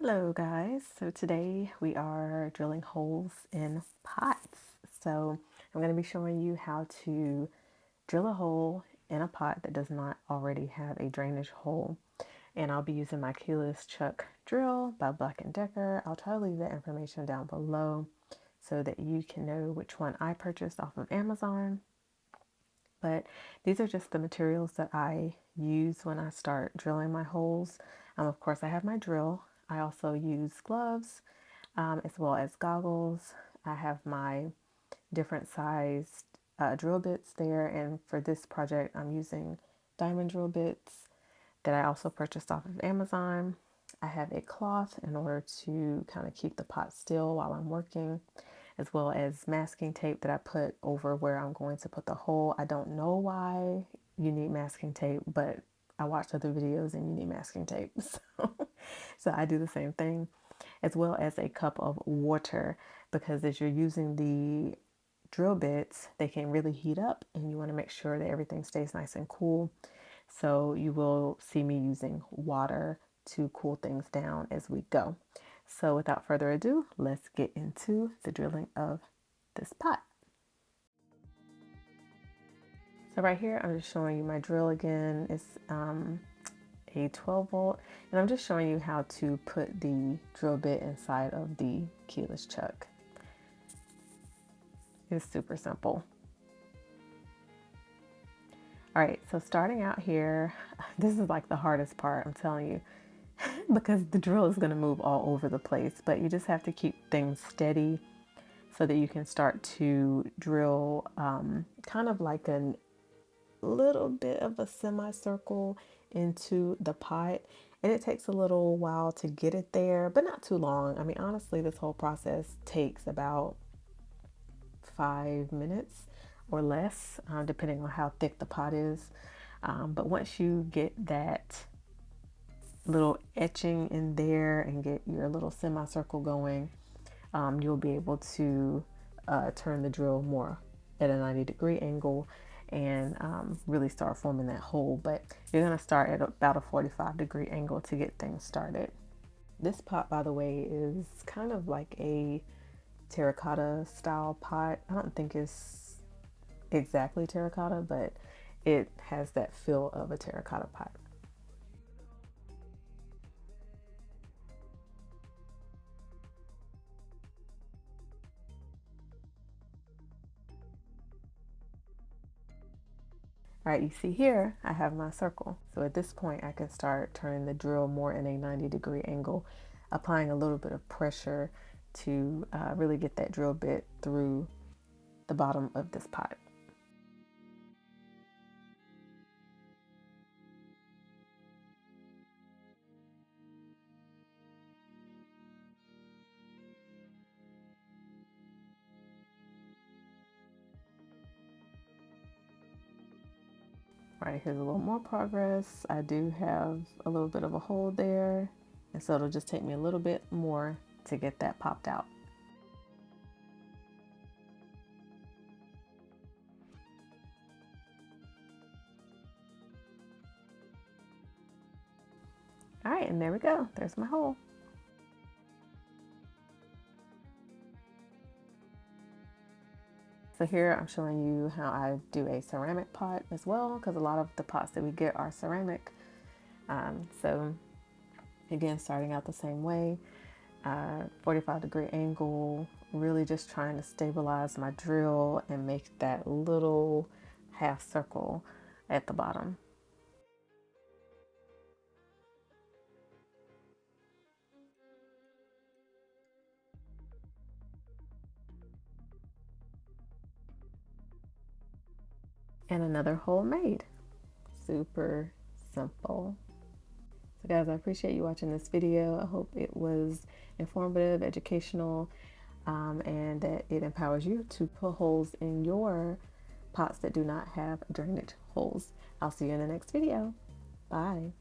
Hello guys, so today we are drilling holes in pots. So I'm going to be showing you how to drill a hole in a pot that does not already have a drainage hole. And I'll be using my keyless chuck drill by Black & Decker. I'll try to leave that information down below so that you can know which one I purchased off of Amazon. But these are just the materials that I use when I start drilling my holes. Of course, I have my drill. I also use gloves as well as goggles. I have my different sized drill bits there. And for this project, I'm using diamond drill bits that I also purchased off of Amazon. I have a cloth in order to kind of keep the pot still while I'm working, as well as masking tape that I put over where I'm going to put the hole. I don't know why you need masking tape, but I watched other videos and you need masking tape. So I do the same thing, as well as a cup of water, because as you're using the drill bits, they can really heat up and you want to make sure that everything stays nice and cool. So you will see me using water to cool things down as we go. So without further ado, let's get into the drilling of this pot. So right here, I'm just showing you my drill again. It's a 12 volt, and I'm just showing you how to put the drill bit inside of the keyless chuck. It's super simple. All right, so starting out here, this is like the hardest part, I'm telling you, because the drill is going to move all over the place, but you just have to keep things steady so that you can start to drill kind of like a little bit of a semicircle into the pot. And it takes a little while to get it there, but not too long. I mean, honestly, this whole process takes about 5 minutes or less, depending on how thick the pot is. But once you get that little etching in there and get your little semicircle going, you'll be able to turn the drill more at a 90-degree angle and really start forming that hole. But you're going to start at about a 45-degree angle to get things started. This pot, by the way, is kind of like a terracotta style pot. I don't think it's exactly terracotta, but it has that feel of a terracotta pot. All right, you see here, I have my circle. So at this point, I can start turning the drill more in a 90-degree angle, applying a little bit of pressure to really get that drill bit through the bottom of this pot. All right, here's a little more progress. I do have a little bit of a hole there, and so it'll just take me a little bit more to get that popped out. All right, and there we go. There's my hole. So here I'm showing you how I do a ceramic pot as well, because a lot of the pots that we get are ceramic. So again, starting out the same way, 45-degree angle, really just trying to stabilize my drill and make that little half circle at the bottom. And another hole made. Super simple. So guys, I appreciate you watching this video. I hope it was informative, educational, and that it empowers you to put holes in your pots that do not have drainage holes. I'll see you in the next video. Bye.